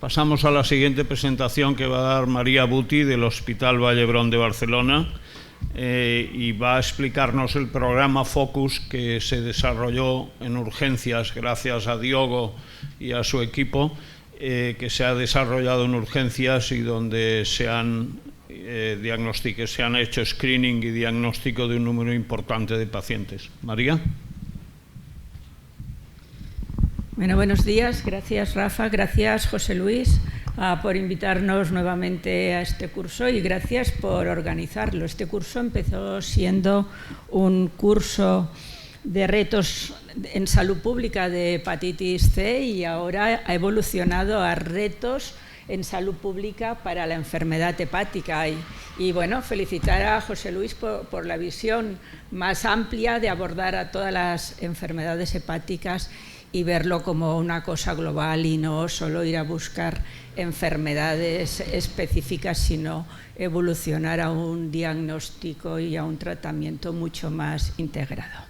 Pasamos a la siguiente presentación que va a dar María Buti del Hospital Vall d'Hebron de Barcelona y va a explicarnos el programa Focus que se desarrolló en urgencias gracias a Diogo y a su equipo, que se ha desarrollado en urgencias y donde se han hecho screening y diagnóstico de un número importante de pacientes. María. Bueno, buenos días. Gracias, Rafa. Gracias, José Luis, por invitarnos nuevamente a este curso y gracias por organizarlo. Este curso empezó siendo un curso de retos en salud pública de hepatitis C y ahora ha evolucionado a retos en salud pública para la enfermedad hepática. Y bueno, felicitar a José Luis por la visión más amplia de abordar a todas las enfermedades hepáticas y verlo como una cosa global y no solo ir a buscar enfermedades específicas, sino evolucionar a un diagnóstico y a un tratamiento mucho más integrado.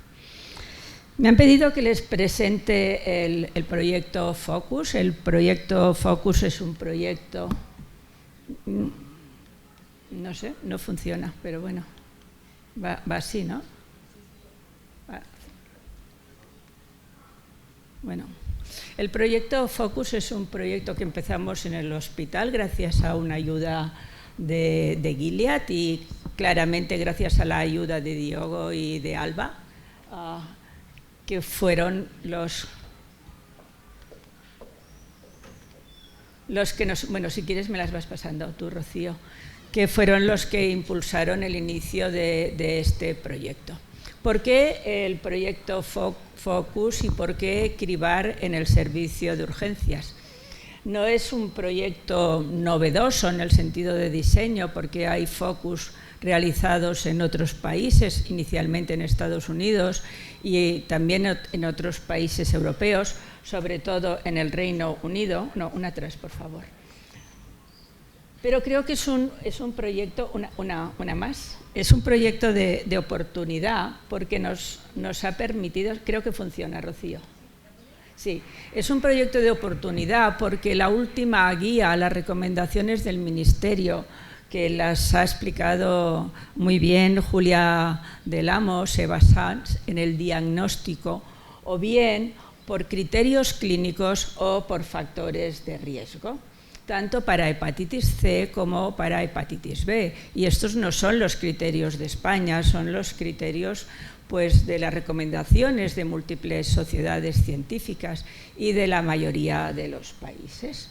Me han pedido que les presente el proyecto Focus. El proyecto Focus es un proyecto, no sé, no funciona, pero bueno, va así, ¿no? Bueno, el proyecto Focus es un proyecto que empezamos en el hospital gracias a una ayuda de Gilead y claramente gracias a la ayuda de Diogo y de Alba, que fueron los que nos... Bueno, si quieres me las vas pasando tú, Rocío, que fueron los que impulsaron el inicio de este proyecto. ¿Por qué el proyecto Focus y por qué cribar en el servicio de urgencias? No es un proyecto novedoso en el sentido de diseño, porque hay Focus realizados en otros países, inicialmente en Estados Unidos y también en otros países europeos, sobre todo en el Reino Unido. No, una atrás, por favor. Pero creo que es un proyecto, una más, es un proyecto de oportunidad porque nos ha permitido, creo que funciona, Rocío. Sí, es un proyecto de oportunidad porque la última guía, las recomendaciones del Ministerio, que las ha explicado muy bien Julia del Amo, se basan en el diagnóstico o bien por criterios clínicos o por factores de riesgo, tanto para hepatitis C como para hepatitis B. Y estos no son los criterios de España, son los criterios pues, de las recomendaciones de múltiples sociedades científicas y de la mayoría de los países.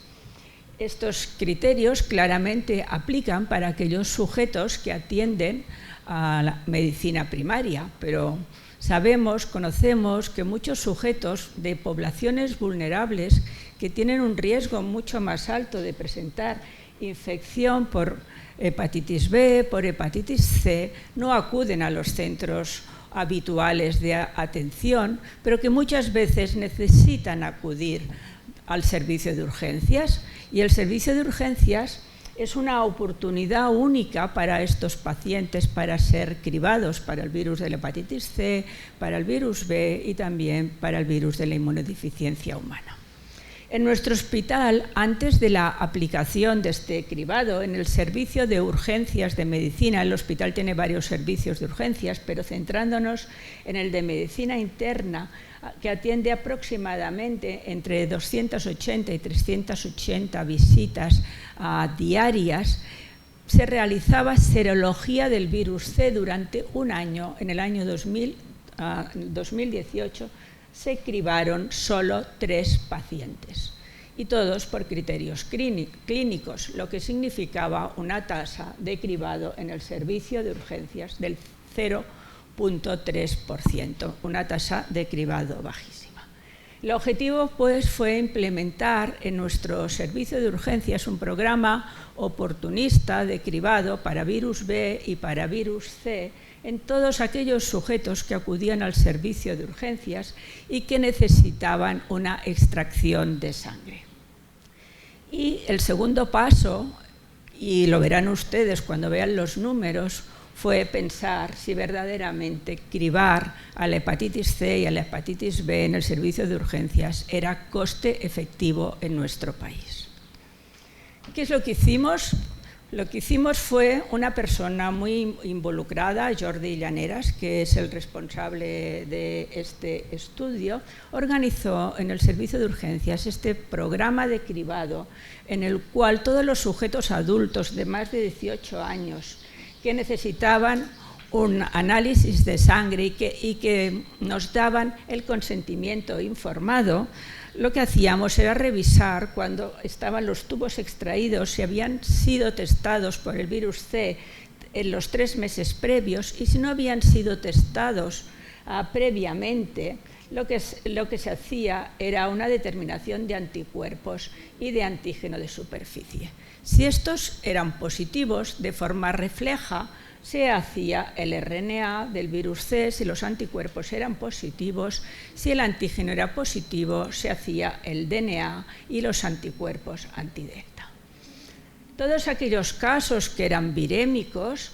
Estos criterios claramente aplican para aquellos sujetos que atienden a la medicina primaria, pero conocemos que muchos sujetos de poblaciones vulnerables que tienen un riesgo mucho más alto de presentar infección por hepatitis B, por hepatitis C, no acuden a los centros habituales de atención, pero que muchas veces necesitan acudir al servicio de urgencias. Y el servicio de urgencias es una oportunidad única para estos pacientes para ser cribados para el virus de la hepatitis C, para el virus B y también para el virus de la inmunodeficiencia humana. En nuestro hospital, antes de la aplicación de este cribado, en el servicio de urgencias de medicina, el hospital tiene varios servicios de urgencias, pero centrándonos en el de medicina interna, que atiende aproximadamente entre 280 y 380 visitas diarias, se realizaba serología del virus C durante un año. En el año 2018 se cribaron solo 3 pacientes y todos por criterios clínicos, lo que significaba una tasa de cribado en el servicio de urgencias del 0,3%, una tasa de cribado bajísima. El objetivo pues, fue implementar en nuestro servicio de urgencias un programa oportunista de cribado para virus B y para virus C en todos aquellos sujetos que acudían al servicio de urgencias y que necesitaban una extracción de sangre. Y el segundo paso, y lo verán ustedes cuando vean los números, fue pensar si verdaderamente cribar a la hepatitis C y a la hepatitis B en el servicio de urgencias era coste efectivo en nuestro país. ¿Qué es lo que hicimos? Lo que hicimos fue una persona muy involucrada, Jordi Llaneras, que es el responsable de este estudio, organizó en el servicio de urgencias este programa de cribado en el cual todos los sujetos adultos de más de 18 años que necesitaban un análisis de sangre y que nos daban el consentimiento informado, lo que hacíamos era revisar cuando estaban los tubos extraídos si habían sido testados por el virus C en los 3 meses previos, y si no habían sido testados previamente, lo que se hacía era una determinación de anticuerpos y de antígeno de superficie. Si estos eran positivos, de forma refleja, se hacía el RNA del virus C. Si los anticuerpos eran positivos, si el antígeno era positivo, se hacía el DNA y los anticuerpos antidelta. Todos aquellos casos que eran virémicos,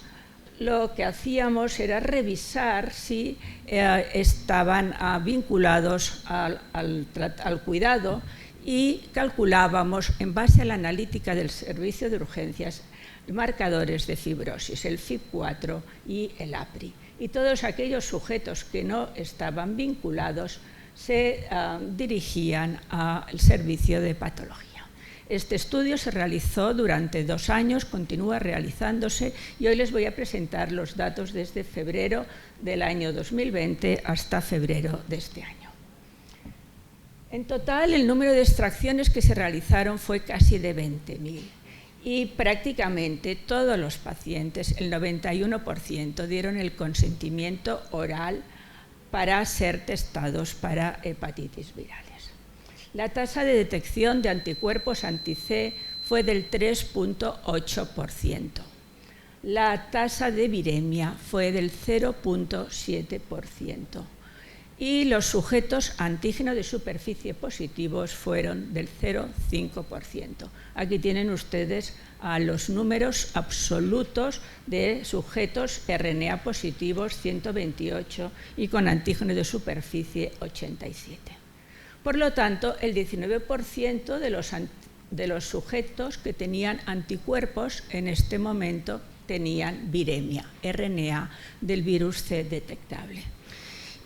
lo que hacíamos era revisar si estaban vinculados al cuidado, y calculábamos, en base a la analítica del servicio de urgencias, marcadores de fibrosis, el FIB4 y el APRI. Y todos aquellos sujetos que no estaban vinculados se dirigían al servicio de patología. Este estudio se realizó durante 2 años, continúa realizándose, y hoy les voy a presentar los datos desde febrero del año 2020 hasta febrero de este año. En total, el número de extracciones que se realizaron fue casi de 20.000. Y prácticamente todos los pacientes, el 91%, dieron el consentimiento oral para ser testados para hepatitis virales. La tasa de detección de anticuerpos anti-C fue del 3,8%. La tasa de viremia fue del 0,7%. Y los sujetos antígeno de superficie positivos fueron del 0,5%. Aquí tienen ustedes los números absolutos de sujetos RNA positivos, 128, y con antígeno de superficie, 87. Por lo tanto, el 19% de los sujetos que tenían anticuerpos en este momento tenían viremia, RNA del virus C detectable.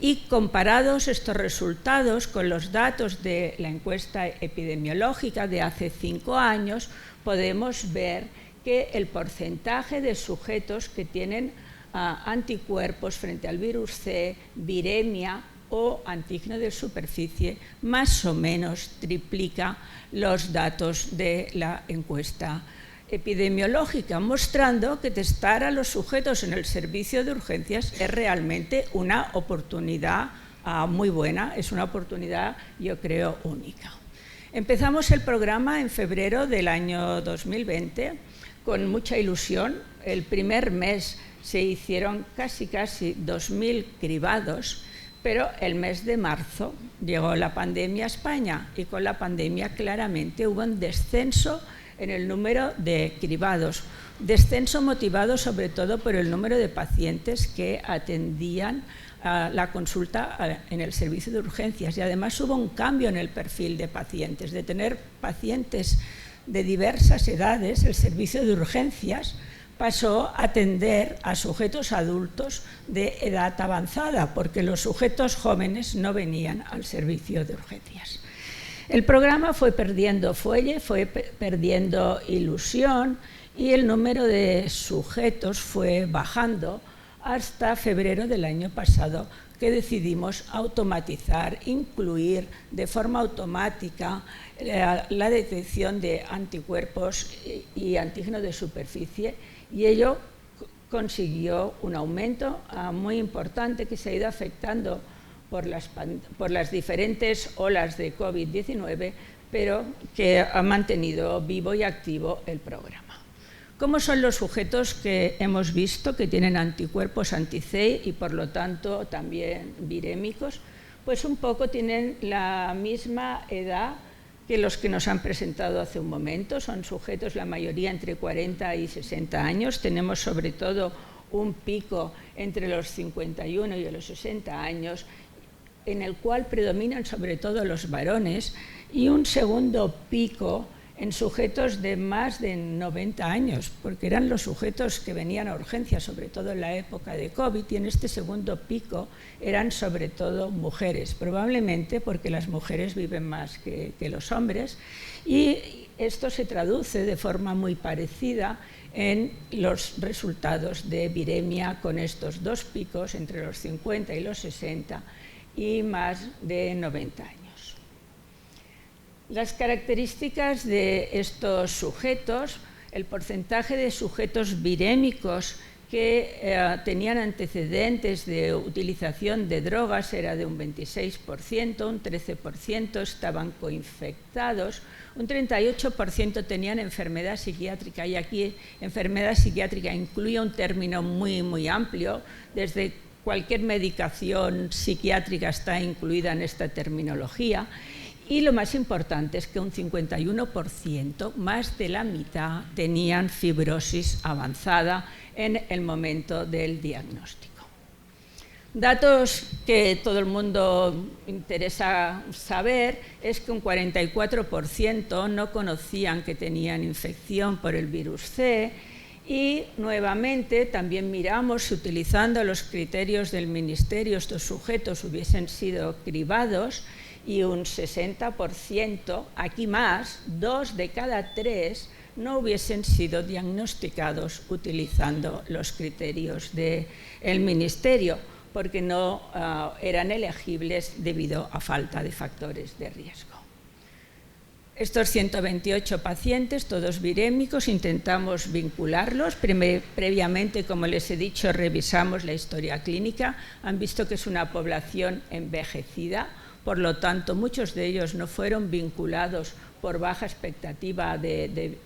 Y comparados estos resultados con los datos de la encuesta epidemiológica de hace 5 años, podemos ver que el porcentaje de sujetos que tienen anticuerpos frente al virus C, viremia o antígeno de superficie, más o menos triplica los datos de la encuesta epidemiológica, mostrando que testar a los sujetos en el servicio de urgencias es realmente una oportunidad muy buena, es una oportunidad, yo creo, única. Empezamos el programa en febrero del año 2020 con mucha ilusión. El primer mes se hicieron casi 2.000 cribados, pero el mes de marzo llegó la pandemia a España, y con la pandemia claramente hubo un descenso en el número de cribados, descenso motivado sobre todo por el número de pacientes que atendían la consulta en el servicio de urgencias, y además hubo un cambio en el perfil de pacientes. De tener pacientes de diversas edades, el servicio de urgencias pasó a atender a sujetos adultos de edad avanzada, porque los sujetos jóvenes no venían al servicio de urgencias. El programa fue perdiendo fuelle, fue perdiendo ilusión, y el número de sujetos fue bajando hasta febrero del año pasado, que decidimos automatizar, incluir de forma automática la detección de anticuerpos y antígeno de superficie, y ello consiguió un aumento muy importante que se ha ido afectando por las diferentes olas de COVID-19, pero que ha mantenido vivo y activo el programa. ¿Cómo son los sujetos que hemos visto que tienen anticuerpos anti-C y por lo tanto también virémicos? Pues un poco tienen la misma edad que los que nos han presentado hace un momento. Son sujetos, la mayoría, entre 40 y 60 años. Tenemos sobre todo un pico entre los 51 y los 60 años, en el cual predominan sobre todo los varones, y un segundo pico en sujetos de más de 90 años, porque eran los sujetos que venían a urgencias, sobre todo en la época de COVID, y en este segundo pico eran sobre todo mujeres, probablemente porque las mujeres viven más que los hombres, y esto se traduce de forma muy parecida en los resultados de viremia con estos dos picos entre los 50 y los 60 y más de 90 años. Las características de estos sujetos, el porcentaje de sujetos virémicos que tenían antecedentes de utilización de drogas era de un 26%, un 13% estaban coinfectados, un 38% tenían enfermedad psiquiátrica, y aquí enfermedad psiquiátrica incluye un término muy amplio, desde cualquier medicación psiquiátrica está incluida en esta terminología. Y lo más importante es que un 51%, más de la mitad, tenían fibrosis avanzada en el momento del diagnóstico. Datos que todo el mundo interesa saber es que un 44% no conocían que tenían infección por el virus C, y nuevamente también miramos si utilizando los criterios del Ministerio estos sujetos hubiesen sido cribados, y un 60%, aquí más, 2 de cada 3, no hubiesen sido diagnosticados utilizando los criterios del Ministerio, porque no eran elegibles debido a falta de factores de riesgo. Estos 128 pacientes, todos virémicos, intentamos vincularlos. Previamente, como les he dicho, revisamos la historia clínica. Han visto que es una población envejecida. Por lo tanto, muchos de ellos no fueron vinculados por baja expectativa de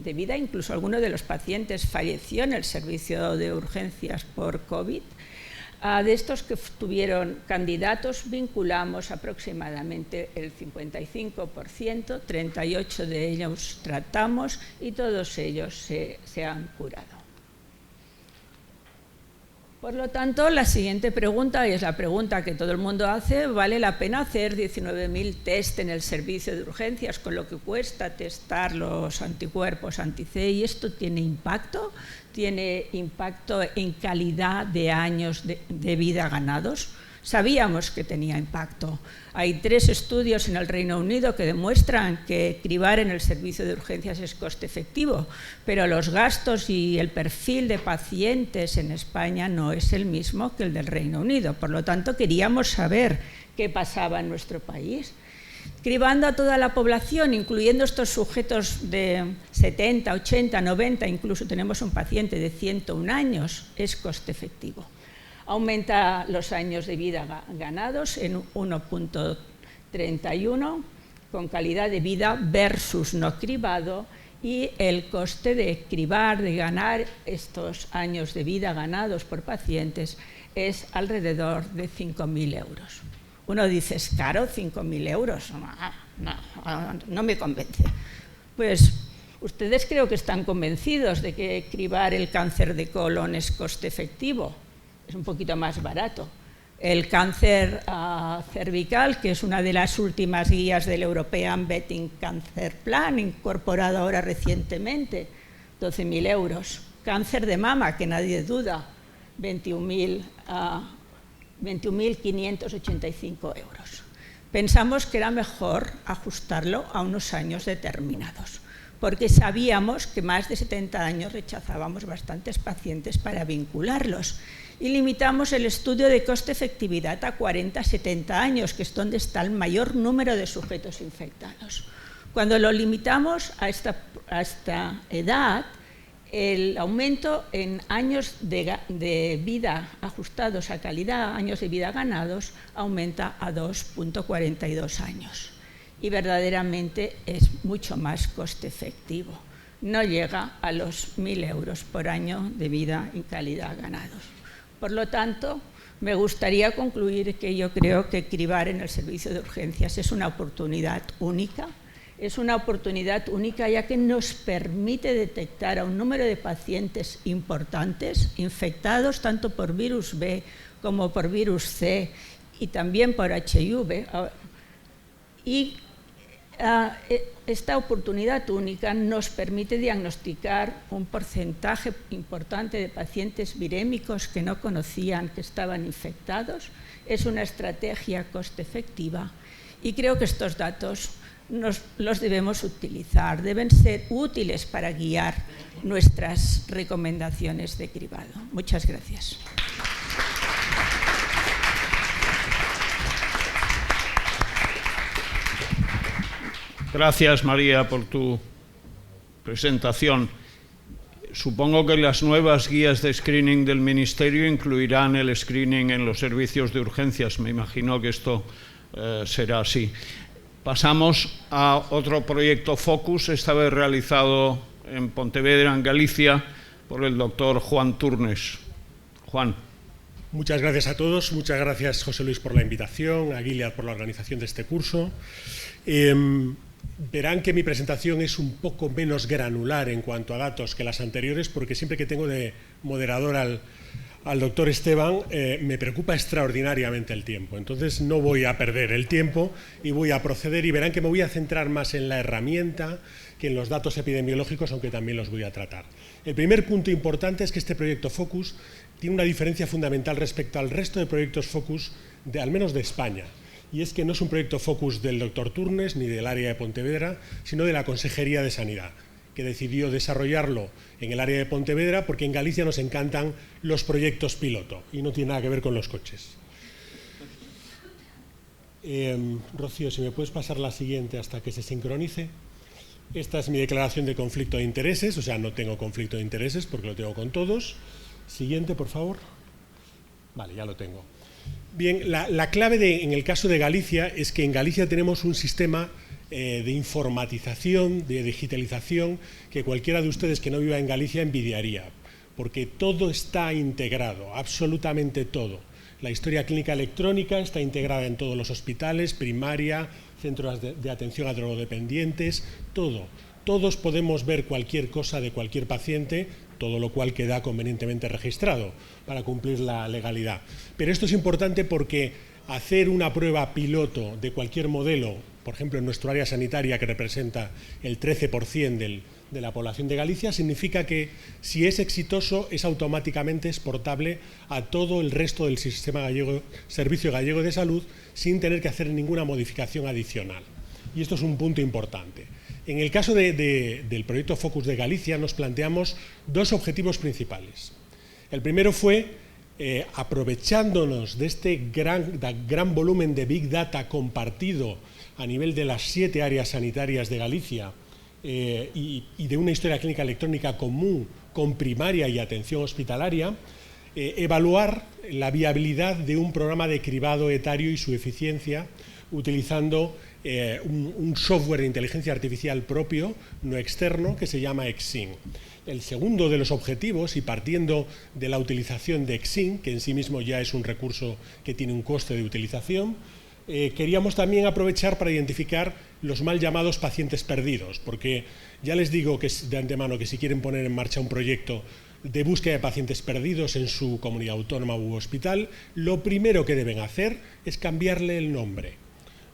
vida. Incluso alguno de los pacientes falleció en el servicio de urgencias por COVID. De estos que tuvieron candidatos, vinculamos aproximadamente el 55%, 38 de ellos tratamos y todos ellos se han curado. Por lo tanto, la siguiente pregunta, y es la pregunta que todo el mundo hace: ¿vale la pena hacer 19.000 test en el servicio de urgencias con lo que cuesta testar los anticuerpos anti-C? ¿Y esto tiene impacto? ¿Tiene impacto en calidad de años de vida ganados? Sabíamos que tenía impacto. Hay 3 estudios en el Reino Unido que demuestran que cribar en el servicio de urgencias es coste efectivo, pero los gastos y el perfil de pacientes en España no es el mismo que el del Reino Unido. Por lo tanto, queríamos saber qué pasaba en nuestro país. Cribando a toda la población, incluyendo estos sujetos de 70, 80, 90, incluso tenemos un paciente de 101 años, es coste efectivo. Aumenta los años de vida ganados en 1.31 con calidad de vida versus no cribado, y el coste de cribar, de ganar estos años de vida ganados por pacientes, es alrededor de 5.000 euros. Uno dice, ¿es caro 5.000 euros? No me convence. Pues ustedes creo que están convencidos de que cribar el cáncer de colon es coste efectivo. Es un poquito más barato. El cáncer cervical, que es una de las últimas guías del European Betting Cancer Plan, incorporado ahora recientemente, 12.000 euros. Cáncer de mama, que nadie duda, 21.585 euros. Pensamos que era mejor ajustarlo a unos años determinados, porque sabíamos que más de 70 años rechazábamos bastantes pacientes para vincularlos. Y limitamos el estudio de coste-efectividad a 40-70 años, que es donde está el mayor número de sujetos infectados. Cuando lo limitamos a esta edad, el aumento en años de vida ajustados a calidad, años de vida ganados, aumenta a 2.42 años. Y verdaderamente es mucho más coste efectivo. No llega a los 1.000 euros por año de vida y calidad ganados. Por lo tanto, me gustaría concluir que yo creo que cribar en el servicio de urgencias es una oportunidad única. Es una oportunidad única ya que nos permite detectar a un número de pacientes importantes infectados tanto por virus B como por virus C y también por HIV, y Esta oportunidad única nos permite diagnosticar un porcentaje importante de pacientes virémicos que no conocían que estaban infectados. Es una estrategia coste efectiva y creo que estos datos los debemos utilizar, deben ser útiles para guiar nuestras recomendaciones de cribado. Muchas gracias. Gracias, María, por tu presentación. Supongo que las nuevas guías de screening del Ministerio incluirán el screening en los servicios de urgencias. Me imagino que esto será así. Pasamos a otro proyecto Focus, esta vez realizado en Pontevedra, en Galicia, por el doctor Juan Turnes. Juan. Muchas gracias a todos. Muchas gracias, José Luis, por la invitación, a Gilead por la organización de este curso. Verán que mi presentación es un poco menos granular en cuanto a datos que las anteriores, porque siempre que tengo de moderador al doctor Esteban, me preocupa extraordinariamente el tiempo. Entonces no voy a perder el tiempo y voy a proceder, y verán que me voy a centrar más en la herramienta que en los datos epidemiológicos, aunque también los voy a tratar. El primer punto importante es que este proyecto Focus tiene una diferencia fundamental respecto al resto de proyectos Focus, al menos de España. Y es que no es un proyecto Focus del doctor Turnes ni del área de Pontevedra, sino de la Consejería de Sanidad, que decidió desarrollarlo en el área de Pontevedra porque en Galicia nos encantan los proyectos piloto y no tiene nada que ver con los coches. Rocío, si me puedes pasar la siguiente hasta que se sincronice. Esta es mi declaración de conflicto de intereses, o sea, no tengo conflicto de intereses porque lo tengo con todos. Siguiente, por favor. Vale, ya lo tengo. Bien, la clave en el caso de Galicia es que en Galicia tenemos un sistema de informatización, de digitalización, que cualquiera de ustedes que no viva en Galicia envidiaría, porque todo está integrado, absolutamente todo. La historia clínica electrónica está integrada en todos los hospitales, primaria, centros de atención a drogodependientes, todo. Todos podemos ver cualquier cosa de cualquier paciente, todo lo cual queda convenientemente registrado para cumplir la legalidad. Pero esto es importante porque hacer una prueba piloto de cualquier modelo, por ejemplo en nuestro área sanitaria, que representa el 13% de la población de Galicia, significa que si es exitoso es automáticamente exportable a todo el resto del sistema gallego, Servicio Gallego de Salud, sin tener que hacer ninguna modificación adicional. Y esto es un punto importante. En el caso del proyecto Focus de Galicia nos planteamos dos objetivos principales. El primero fue, aprovechándonos de este gran volumen de Big Data compartido a nivel de las 7 áreas sanitarias de Galicia y de una historia clínica electrónica común con primaria y atención hospitalaria, evaluar la viabilidad de un programa de cribado etario y su eficiencia utilizando un software de inteligencia artificial propio, no externo, que se llama EXIN. El segundo de los objetivos, y partiendo de la utilización de EXIN, que en sí mismo ya es un recurso que tiene un coste de utilización, queríamos también aprovechar para identificar los mal llamados pacientes perdidos, porque ya les digo que de antemano que si quieren poner en marcha un proyecto de búsqueda de pacientes perdidos en su comunidad autónoma u hospital, lo primero que deben hacer es cambiarle el nombre,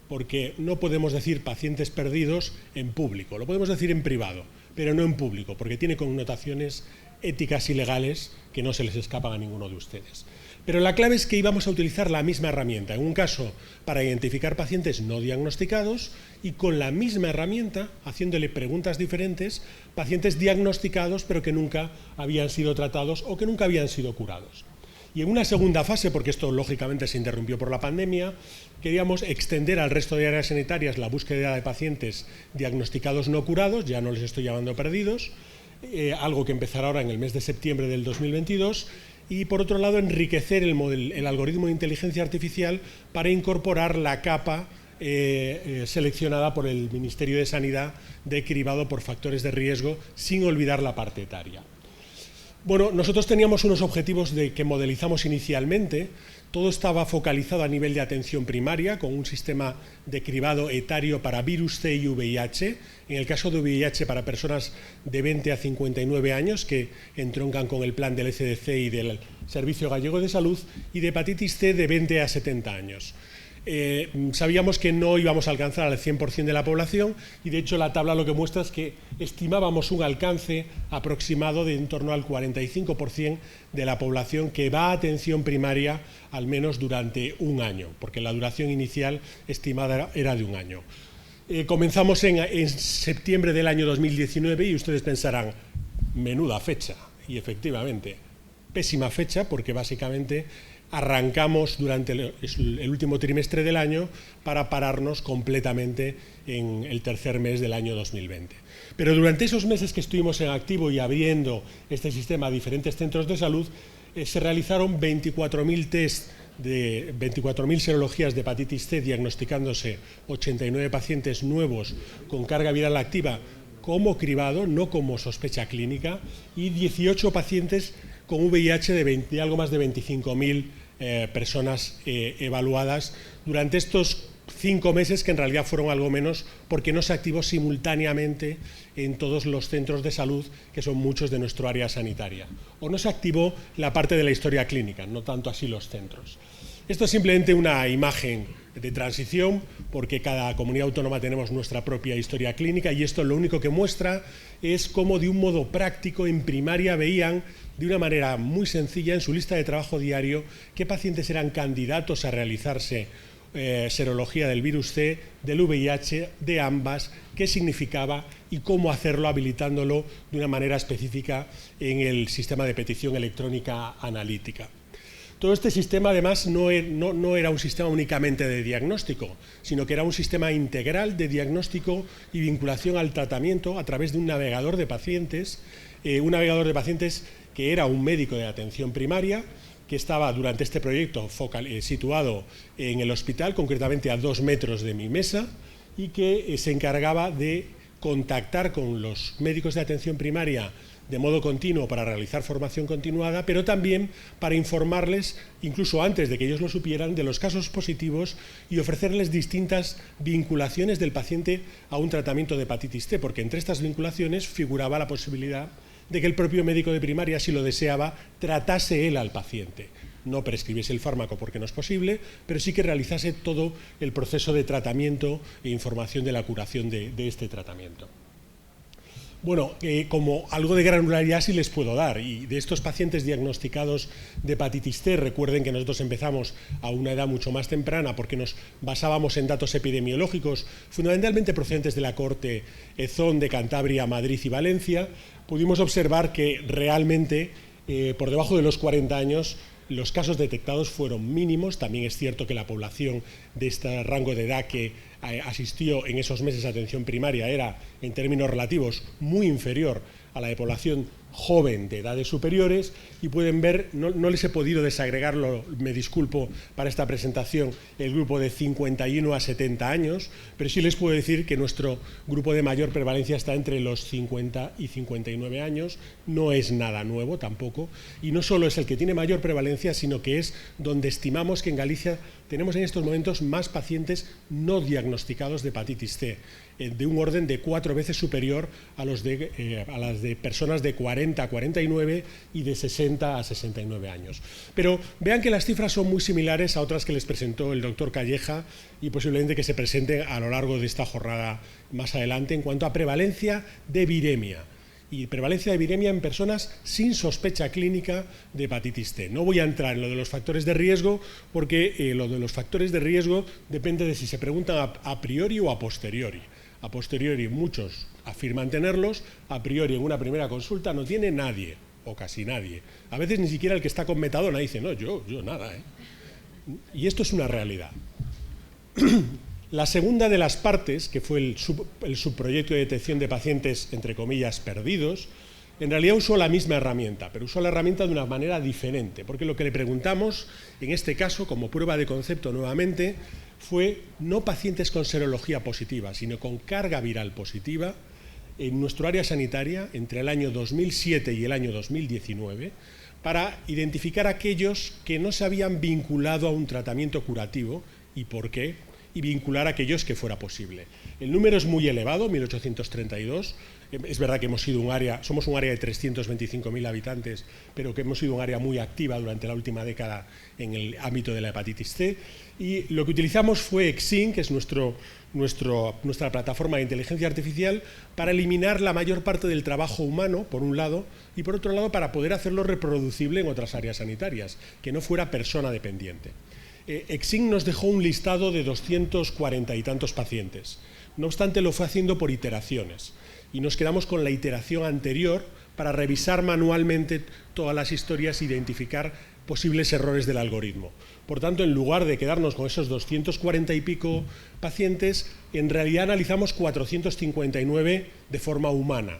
porque no podemos decir pacientes perdidos en público, lo podemos decir en privado, pero no en público, porque tiene connotaciones éticas y legales que no se les escapan a ninguno de ustedes. Pero la clave es que íbamos a utilizar la misma herramienta, en un caso para identificar pacientes no diagnosticados y con la misma herramienta, haciéndole preguntas diferentes, pacientes diagnosticados pero que nunca habían sido tratados o que nunca habían sido curados. Y en una segunda fase, porque esto lógicamente se interrumpió por la pandemia, queríamos extender al resto de áreas sanitarias la búsqueda de pacientes diagnosticados no curados, ya no les estoy llamando perdidos, algo que empezará ahora en el mes de septiembre del 2022, y por otro lado enriquecer el algoritmo de inteligencia artificial para incorporar la capa seleccionada por el Ministerio de Sanidad de cribado por factores de riesgo, sin olvidar la parte etaria. Bueno, nosotros teníamos unos objetivos que modelizamos inicialmente. Todo estaba focalizado a nivel de atención primaria, con un sistema de cribado etario para virus C y VIH. En el caso de VIH, para personas de 20 a 59 años, que entroncan con el plan del ECDC y del Servicio Gallego de Salud, y de hepatitis C de 20 a 70 años. Sabíamos que no íbamos a alcanzar al 100% de la población y de hecho la tabla lo que muestra es que estimábamos un alcance aproximado de en torno al 45% de la población que va a atención primaria al menos durante un año, porque la duración inicial estimada era de un año. Comenzamos en septiembre del año 2019 y ustedes pensarán, menuda fecha, y efectivamente, pésima fecha porque básicamente arrancamos durante el último trimestre del año para pararnos completamente en el tercer mes del año 2020. Pero durante esos meses que estuvimos en activo y abriendo este sistema a diferentes centros de salud, se realizaron 24.000 test de 24.000 serologías de hepatitis C, diagnosticándose 89 pacientes nuevos con carga viral activa como cribado, no como sospecha clínica, y 18 pacientes con VIH de algo más de 25.000 personas evaluadas durante estos 5 meses, que en realidad fueron algo menos porque no se activó simultáneamente en todos los centros de salud, que son muchos de nuestro área sanitaria, o no se activó la parte de la historia clínica, no tanto así los centros. Esto es simplemente una imagen de transición, porque cada comunidad autónoma tenemos nuestra propia historia clínica y esto lo único que muestra es cómo de un modo práctico en primaria veían de una manera muy sencilla en su lista de trabajo diario qué pacientes eran candidatos a realizarse serología del virus C, del VIH, de ambas, qué significaba y cómo hacerlo habilitándolo de una manera específica en el sistema de petición electrónica analítica. Todo este sistema, además, no era un sistema únicamente de diagnóstico, sino que era un sistema integral de diagnóstico y vinculación al tratamiento a través de un navegador de pacientes que era un médico de atención primaria, que estaba durante este proyecto situado en el hospital, concretamente a 2 metros de mi mesa, y que se encargaba de contactar con los médicos de atención primaria de modo continuo para realizar formación continuada, pero también para informarles, incluso antes de que ellos lo supieran, de los casos positivos y ofrecerles distintas vinculaciones del paciente a un tratamiento de hepatitis C, porque entre estas vinculaciones figuraba la posibilidad de que el propio médico de primaria, si lo deseaba, tratase él al paciente. No prescribiese el fármaco porque no es posible, pero sí que realizase todo el proceso de tratamiento e información de la curación de este tratamiento. Bueno, como algo de granularidad sí les puedo dar, y de estos pacientes diagnosticados de hepatitis C, recuerden que nosotros empezamos a una edad mucho más temprana porque nos basábamos en datos epidemiológicos, fundamentalmente procedentes de la cohorte EZON de Cantabria, Madrid y Valencia. Pudimos observar que realmente por debajo de los 40 años los casos detectados fueron mínimos. También es cierto que la población de este rango de edad que asistió en esos meses a atención primaria era, en términos relativos, muy inferior a la de población joven de edades superiores, y pueden ver, no les he podido desagregarlo, me disculpo para esta presentación, el grupo de 51 a 70 años, pero sí les puedo decir que nuestro grupo de mayor prevalencia está entre los 50 y 59 años, no es nada nuevo tampoco, y no solo es el que tiene mayor prevalencia, sino que es donde estimamos que en Galicia tenemos en estos momentos más pacientes no diagnosticados de hepatitis C, de un orden de 4 veces superior a las de personas de 40 a 49 y de 60 a 69 años. Pero vean que las cifras son muy similares a otras que les presentó el doctor Calleja y posiblemente que se presenten a lo largo de esta jornada más adelante en cuanto a prevalencia de viremia. Y prevalencia de viremia en personas sin sospecha clínica de hepatitis C. No voy a entrar en lo de los factores de riesgo porque lo de los factores de riesgo depende de si se preguntan a priori o a posteriori. A posteriori muchos afirman tenerlos, a priori en una primera consulta no tiene nadie o casi nadie. A veces ni siquiera el que está con metadona dice, no, yo nada. Y esto es una realidad. La segunda de las partes, que fue el subproyecto de detección de pacientes, entre comillas, perdidos, en realidad usó la misma herramienta, pero usó la herramienta de una manera diferente, porque lo que le preguntamos, en este caso, como prueba de concepto nuevamente, fue no pacientes con serología positiva, sino con carga viral positiva en nuestro área sanitaria entre el año 2007 y el año 2019, para identificar a aquellos que no se habían vinculado a un tratamiento curativo y por qué, y vincular a aquellos que fuera posible. El número es muy elevado, 1832. Es verdad que somos un área de 325.000 habitantes, pero que hemos sido un área muy activa durante la última década en el ámbito de la hepatitis C. Y lo que utilizamos fue EXIN, que es nuestra plataforma de inteligencia artificial, para eliminar la mayor parte del trabajo humano, por un lado, y por otro lado, para poder hacerlo reproducible en otras áreas sanitarias, que no fuera persona dependiente. EXIN nos dejó un listado de 240 y tantos pacientes. No obstante, lo fue haciendo por iteraciones. Y nos quedamos con la iteración anterior para revisar manualmente todas las historias e identificar posibles errores del algoritmo. Por tanto, en lugar de quedarnos con esos 240 y pico pacientes, en realidad analizamos 459 de forma humana.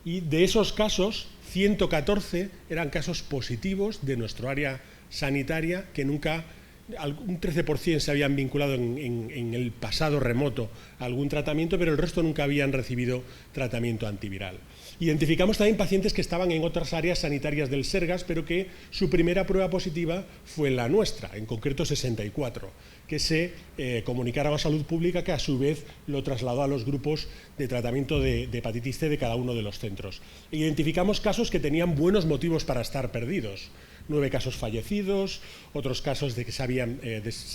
Y de esos casos, 114 eran casos positivos de nuestro área sanitaria que nunca... Un 13% se habían vinculado en el pasado remoto a algún tratamiento, pero el resto nunca habían recibido tratamiento antiviral. Identificamos también pacientes que estaban en otras áreas sanitarias del Sergas, pero que su primera prueba positiva fue la nuestra, en concreto 64, que se comunicaron a Salud Pública, que a su vez lo trasladó a los grupos de tratamiento de hepatitis C de cada uno de los centros. Identificamos casos que tenían buenos motivos para estar perdidos. 9 casos fallecidos, otros casos de que se habían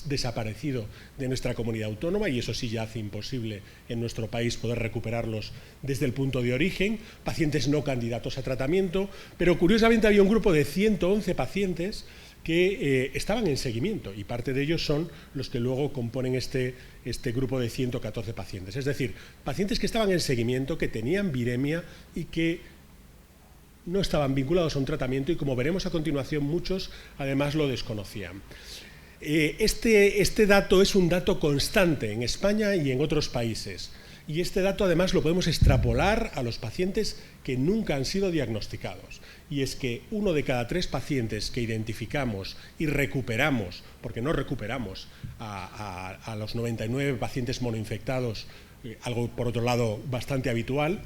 desaparecido de nuestra comunidad autónoma, y eso sí ya hace imposible en nuestro país poder recuperarlos desde el punto de origen, pacientes no candidatos a tratamiento, pero curiosamente había un grupo de 111 pacientes que estaban en seguimiento, y parte de ellos son los que luego componen este grupo de 114 pacientes. Es decir, pacientes que estaban en seguimiento, que tenían viremia y que no estaban vinculados a un tratamiento, y como veremos a continuación, muchos además lo desconocían. Este dato es un dato constante en España y en otros países, y este dato además lo podemos extrapolar a los pacientes que nunca han sido diagnosticados, y es que 1 de cada 3 pacientes que identificamos y recuperamos, porque no recuperamos a los 99 pacientes monoinfectados, algo por otro lado bastante habitual,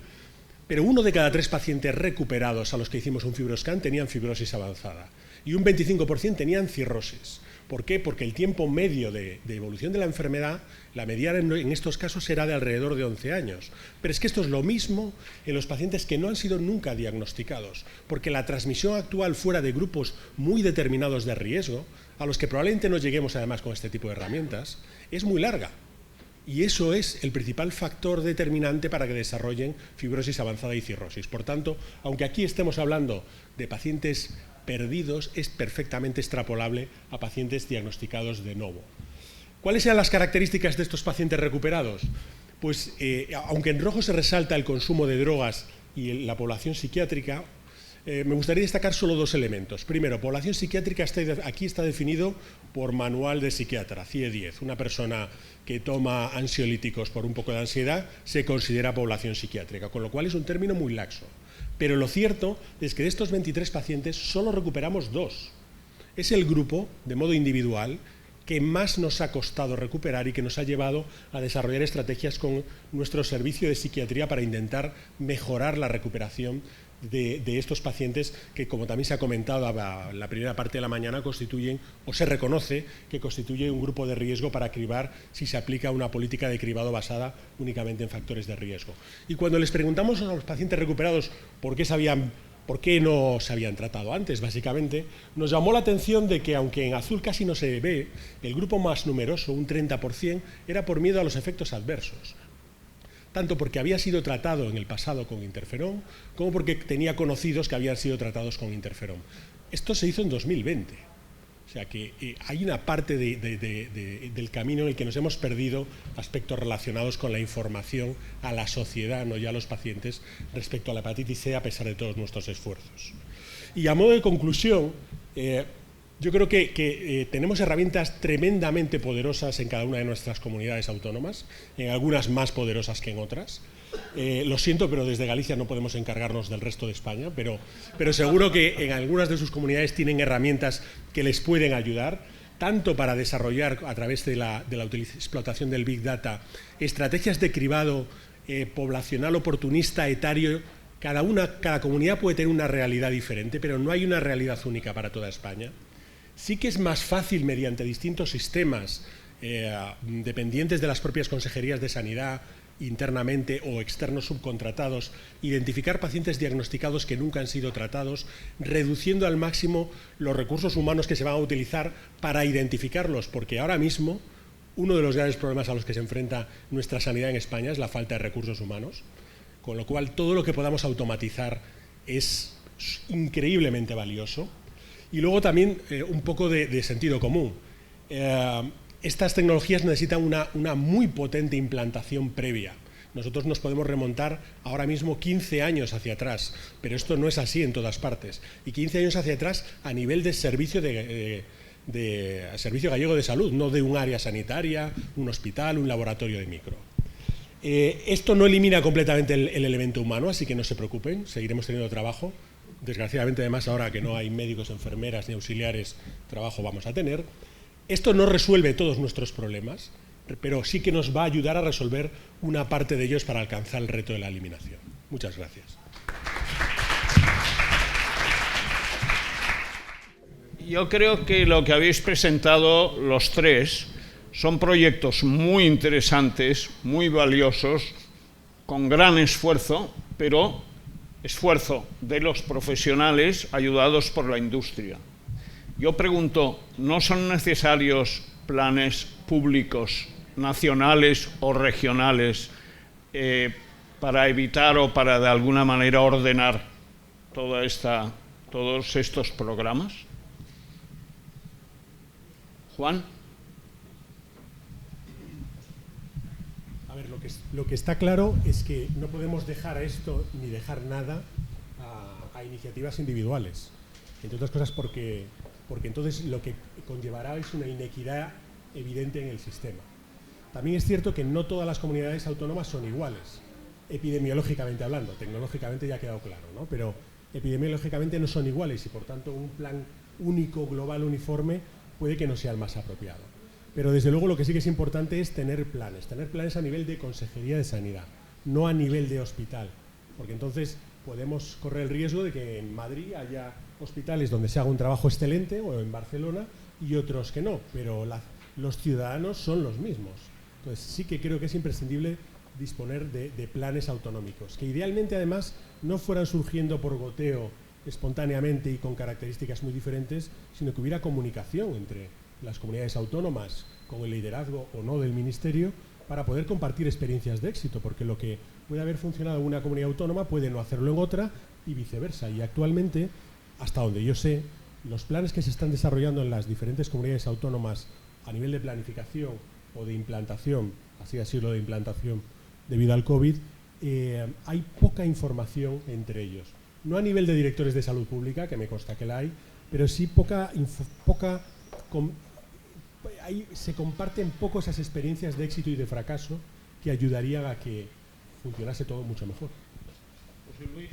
pero 1 de cada 3 pacientes recuperados a los que hicimos un fibroscan tenían fibrosis avanzada y un 25% tenían cirrosis. ¿Por qué? Porque el tiempo medio de evolución de la enfermedad, la mediana en estos casos era de alrededor de 11 años. Pero es que esto es lo mismo en los pacientes que no han sido nunca diagnosticados, porque la transmisión actual fuera de grupos muy determinados de riesgo, a los que probablemente no lleguemos además con este tipo de herramientas, es muy larga. Y eso es el principal factor determinante para que desarrollen fibrosis avanzada y cirrosis. Por tanto, aunque aquí estemos hablando de pacientes perdidos, es perfectamente extrapolable a pacientes diagnosticados de novo. ¿Cuáles eran las características de estos pacientes recuperados? Pues, aunque en rojo se resalta el consumo de drogas y la población psiquiátrica, me gustaría destacar solo 2 elementos. Primero, población psiquiátrica aquí está definido por manual de psiquiatra, CIE-10. Una persona que toma ansiolíticos por un poco de ansiedad se considera población psiquiátrica, con lo cual es un término muy laxo. Pero lo cierto es que de estos 23 pacientes solo recuperamos 2. Es el grupo, de modo individual, que más nos ha costado recuperar y que nos ha llevado a desarrollar estrategias con nuestro servicio de psiquiatría para intentar mejorar la recuperación de estos pacientes que, como también se ha comentado en la primera parte de la mañana, constituyen, o se reconoce que constituye un grupo de riesgo para cribar si se aplica una política de cribado basada únicamente en factores de riesgo. Y cuando les preguntamos a los pacientes recuperados por qué no se habían tratado antes, básicamente, nos llamó la atención de que, aunque en azul casi no se ve, el grupo más numeroso, un 30%, era por miedo a los efectos adversos. Tanto porque había sido tratado en el pasado con interferón, como porque tenía conocidos que habían sido tratados con interferón. Esto se hizo en 2020. O sea que hay una parte del camino en el que nos hemos perdido aspectos relacionados con la información a la sociedad, no ya a los pacientes, respecto a la hepatitis C, a pesar de todos nuestros esfuerzos. Y a modo de conclusión, yo creo que tenemos herramientas tremendamente poderosas en cada una de nuestras comunidades autónomas, en algunas más poderosas que en otras. Lo siento, pero desde Galicia no podemos encargarnos del resto de España, pero seguro que en algunas de sus comunidades tienen herramientas que les pueden ayudar, tanto para desarrollar, a través de la explotación del Big Data, estrategias de cribado poblacional oportunista, etario. Cada comunidad puede tener una realidad diferente, pero no hay una realidad única para toda España. Sí que es más fácil, mediante distintos sistemas dependientes de las propias consejerías de sanidad, internamente o externos subcontratados, identificar pacientes diagnosticados que nunca han sido tratados, reduciendo al máximo los recursos humanos que se van a utilizar para identificarlos, porque ahora mismo uno de los grandes problemas a los que se enfrenta nuestra sanidad en España es la falta de recursos humanos, con lo cual todo lo que podamos automatizar es increíblemente valioso. Y luego también un poco de sentido común. Estas tecnologías necesitan una muy potente implantación previa. Nosotros nos podemos remontar ahora mismo 15 años hacia atrás, pero esto no es así en todas partes. Y 15 años hacia atrás a nivel de servicio Servicio Gallego de Salud, no de un área sanitaria, un hospital, un laboratorio de micro. Esto no elimina completamente el elemento humano, así que no se preocupen, seguiremos teniendo trabajo. Desgraciadamente, además, ahora que no hay médicos, enfermeras ni auxiliares, trabajo vamos a tener. Esto no resuelve todos nuestros problemas, pero sí que nos va a ayudar a resolver una parte de ellos para alcanzar el reto de la eliminación. Muchas gracias. Yo creo que lo que habéis presentado los tres son proyectos muy interesantes, muy valiosos, con gran esfuerzo, pero esfuerzo de los profesionales ayudados por la industria. Yo pregunto, ¿no son necesarios planes públicos, nacionales o regionales, para evitar o para de alguna manera ordenar todos estos programas? Juan. A ver, lo que está claro es que no podemos dejar a esto ni dejar nada a iniciativas individuales. Entre otras cosas porque entonces lo que conllevará es una inequidad evidente en el sistema. También es cierto que no todas las comunidades autónomas son iguales, epidemiológicamente hablando. Tecnológicamente ya ha quedado claro, ¿no? Pero epidemiológicamente no son iguales y por tanto un plan único, global, uniforme puede que no sea el más apropiado. Pero desde luego lo que sí que es importante es tener planes a nivel de Consejería de Sanidad, no a nivel de hospital, porque entonces podemos correr el riesgo de que en Madrid haya hospitales donde se haga un trabajo excelente, o en Barcelona, y otros que no, pero los ciudadanos son los mismos. Entonces sí que creo que es imprescindible disponer de planes autonómicos, que idealmente además no fueran surgiendo por goteo espontáneamente y con características muy diferentes, sino que hubiera comunicación entre las comunidades autónomas con el liderazgo o no del Ministerio para poder compartir experiencias de éxito, porque lo que puede haber funcionado en una comunidad autónoma puede no hacerlo en otra y viceversa. Y actualmente, hasta donde yo sé, los planes que se están desarrollando en las diferentes comunidades autónomas a nivel de planificación o de implantación, así ha sido lo de implantación debido al COVID, hay poca información entre ellos. No a nivel de directores de salud pública, que me consta que la hay, pero sí ahí se comparten poco esas experiencias de éxito y de fracaso que ayudarían a que funcionase todo mucho mejor. José Luis.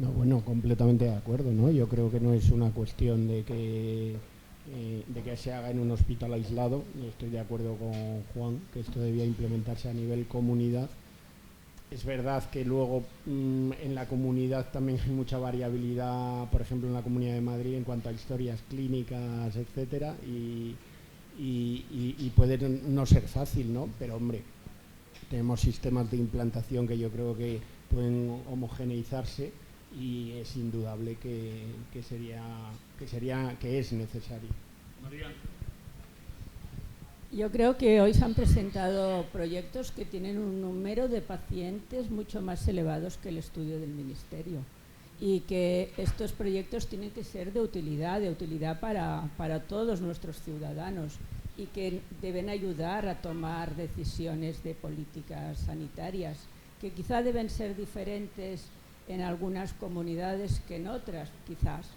No, bueno, completamente de acuerdo, ¿no? Yo creo que no es una cuestión de que se haga en un hospital aislado. Yo estoy de acuerdo con Juan, que esto debía implementarse a nivel comunidad. Es verdad que luego en la comunidad también hay mucha variabilidad, por ejemplo en la Comunidad de Madrid en cuanto a historias clínicas, etcétera, y puede no ser fácil, ¿no? Pero hombre, tenemos sistemas de implantación que yo creo que pueden homogeneizarse y es indudable que es necesario. María. Yo creo que hoy se han presentado proyectos que tienen un número de pacientes mucho más elevados que el estudio del Ministerio y que estos proyectos tienen que ser de utilidad para todos nuestros ciudadanos y que deben ayudar a tomar decisiones de políticas sanitarias que quizá deben ser diferentes en algunas comunidades que en otras, quizás,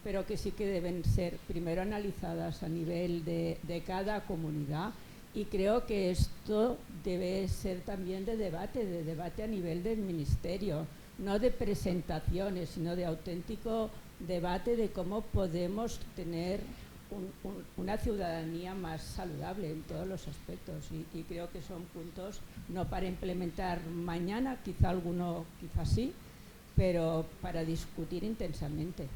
pero que sí que deben ser primero analizadas a nivel de cada comunidad, y creo que esto debe ser también de debate a nivel del Ministerio, no de presentaciones, sino de auténtico debate de cómo podemos tener una ciudadanía más saludable en todos los aspectos, y creo que son puntos no para implementar mañana, quizá alguno, quizá sí, pero para discutir intensamente.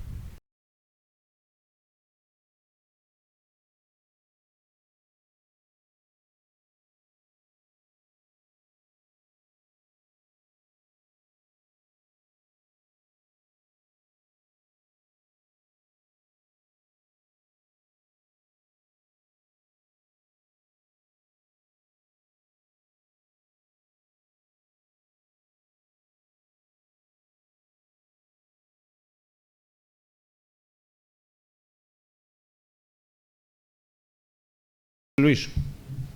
Luis.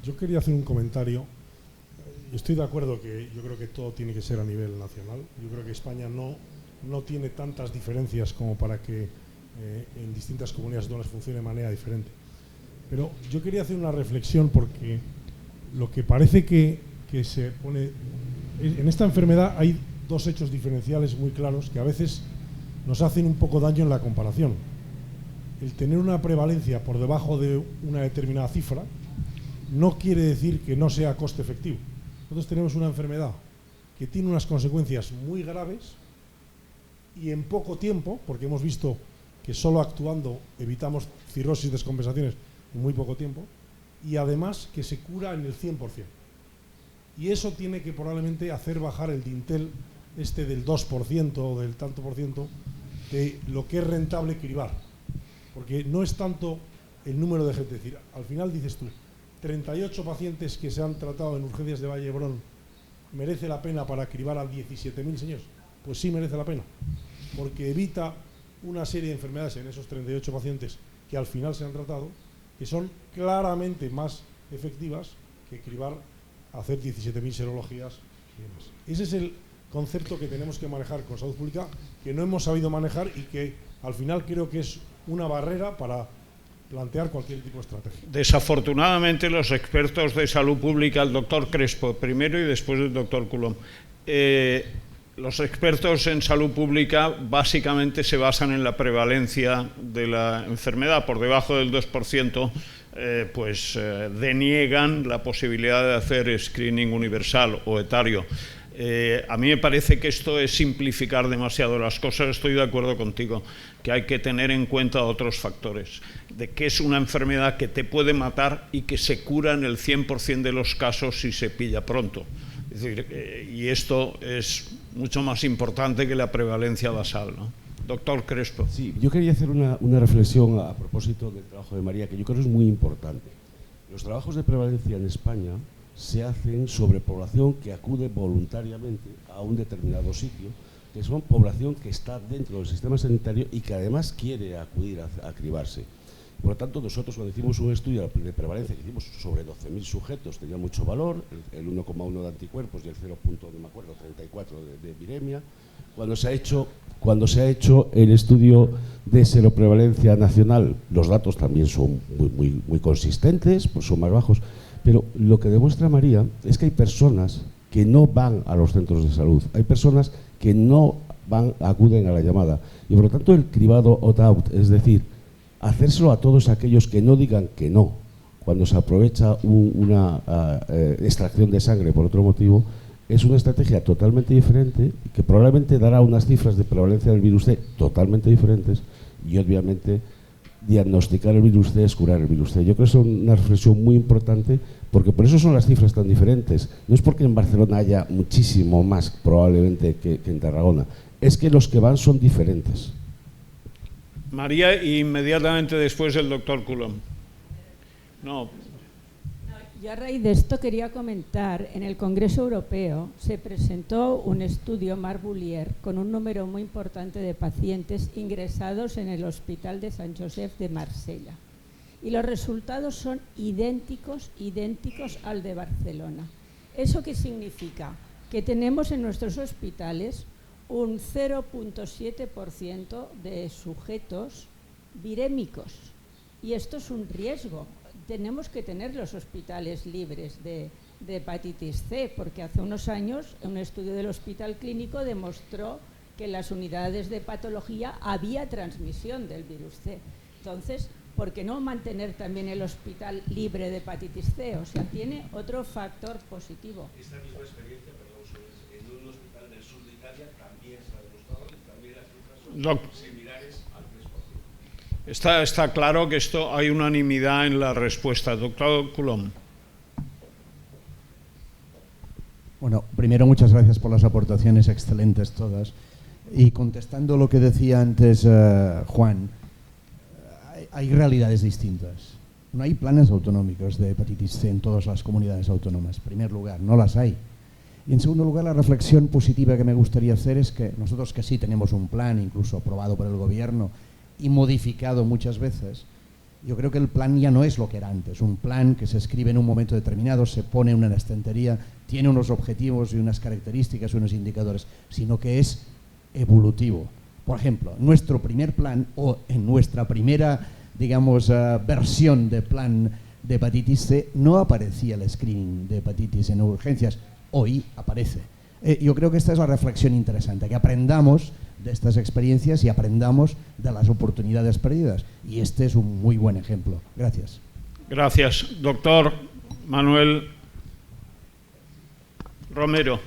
Yo quería hacer un comentario. Estoy de acuerdo que yo creo que todo tiene que ser a nivel nacional. Yo creo que España no tiene tantas diferencias como para que en distintas comunidades autónomas funcione de manera diferente. Pero yo quería hacer una reflexión porque lo que parece que se pone... En esta enfermedad hay dos hechos diferenciales muy claros que a veces nos hacen un poco daño en la comparación. El tener una prevalencia por debajo de una determinada cifra no quiere decir que no sea coste efectivo. Nosotros tenemos una enfermedad que tiene unas consecuencias muy graves y en poco tiempo, porque hemos visto que solo actuando evitamos cirrosis, descompensaciones en muy poco tiempo, y además que se cura en el 100%. Y eso tiene que probablemente hacer bajar el dintel del 2% o del tanto por ciento de lo que es rentable cribar. Porque no es tanto el número de gente, es decir, al final dices tú, 38 pacientes que se han tratado en urgencias de Valle d'Hebron, ¿merece la pena para cribar a 17.000 señores? Pues sí merece la pena, porque evita una serie de enfermedades en esos 38 pacientes que al final se han tratado, que son claramente más efectivas que cribar, hacer 17.000 serologías y demás. Ese es el concepto que tenemos que manejar con salud pública, que no hemos sabido manejar y que al final creo que es una barrera para plantear cualquier tipo de estrategia. Desafortunadamente los expertos de salud pública, el doctor Crespo primero y después el doctor Coulomb, los expertos en salud pública básicamente se basan en la prevalencia de la enfermedad. Por debajo del 2%, deniegan la posibilidad de hacer screening universal o etario. A mí me parece que esto es simplificar demasiado las cosas. Estoy de acuerdo contigo, que hay que tener en cuenta otros factores, de que es una enfermedad que te puede matar y que se cura en el 100% de los casos si se pilla pronto. Es decir, y esto es mucho más importante que la prevalencia basal, ¿no? Doctor Crespo. Sí, yo quería hacer una reflexión a propósito del trabajo de María, que yo creo es muy importante. Los trabajos de prevalencia en España se hacen sobre población que acude voluntariamente a un determinado sitio, que son población que está dentro del sistema sanitario y que además quiere acudir a cribarse. Por lo tanto, nosotros cuando hicimos un estudio de prevalencia que hicimos sobre 12.000 sujetos, tenía mucho valor, el 1,1 de anticuerpos y el 0,34 de viremia. Cuando se ha hecho el estudio de seroprevalencia nacional, los datos también son muy consistentes, pues son más bajos. Pero lo que demuestra María es que hay personas que no van a los centros de salud, hay personas que no acuden a la llamada. Y por lo tanto el cribado opt-out, es decir, hacérselo a todos aquellos que no digan que no, cuando se aprovecha una extracción de sangre por otro motivo, es una estrategia totalmente diferente y que probablemente dará unas cifras de prevalencia del virus C totalmente diferentes y obviamente diagnosticar el virus C es curar el virus C. Yo creo que es una reflexión muy importante porque por eso son las cifras tan diferentes. No es porque en Barcelona haya muchísimo más probablemente que en Tarragona, es que los que van son diferentes. María, y inmediatamente después el doctor Coulomb. Yo a raíz de esto quería comentar, en el Congreso Europeo se presentó un estudio Marbulier con un número muy importante de pacientes ingresados en el Hospital de Sant Josep de Marsella. Y los resultados son idénticos al de Barcelona. ¿Eso qué significa? Que tenemos en nuestros hospitales un 0,7% de sujetos virémicos. Y esto es un riesgo. Tenemos que tener los hospitales libres de hepatitis C, porque hace unos años un estudio del Hospital Clínico demostró que en las unidades de patología había transmisión del virus C. Entonces, ¿por qué no mantener también el hospital libre de hepatitis C? O sea, tiene otro factor positivo. Esta misma experiencia, en un hospital del sur de Italia también se ha demostrado y también las cifras son similares al 3%. Está claro que esto hay unanimidad en la respuesta. Doctor Coulomb. Bueno, primero muchas gracias por las aportaciones excelentes todas. Y contestando lo que decía antes Juan, hay realidades distintas. No hay planes autonómicos de hepatitis C en todas las comunidades autónomas. En primer lugar, no las hay. Y en segundo lugar, la reflexión positiva que me gustaría hacer es que nosotros que sí tenemos un plan, incluso aprobado por el gobierno y modificado muchas veces, Yo creo que el plan ya no es lo que era antes, un plan que se escribe en un momento determinado, se pone en una estantería, tiene unos objetivos y unas características y unos indicadores, sino que es evolutivo. Por ejemplo, nuestro primer plan, o en nuestra primera, digamos, versión de plan de hepatitis C, no aparecía el screening de hepatitis en urgencias. Hoy aparece. Yo creo que esta es la reflexión interesante, que aprendamos de estas experiencias y aprendamos de las oportunidades perdidas. Y este es un muy buen ejemplo. Gracias. Gracias. Doctor Manuel Romero.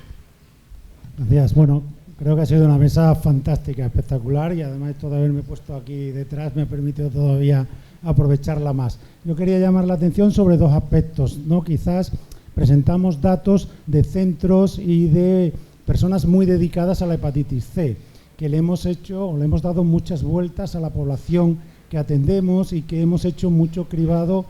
Gracias. Bueno, creo que ha sido una mesa fantástica, espectacular, y además esto de haberme puesto aquí detrás me ha permitido todavía aprovecharla más. Yo quería llamar la atención sobre dos aspectos, ¿no? Quizás presentamos datos de centros y de personas muy dedicadas a la hepatitis C, que le hemos hecho o le hemos dado muchas vueltas a la población que atendemos y que hemos hecho mucho cribado,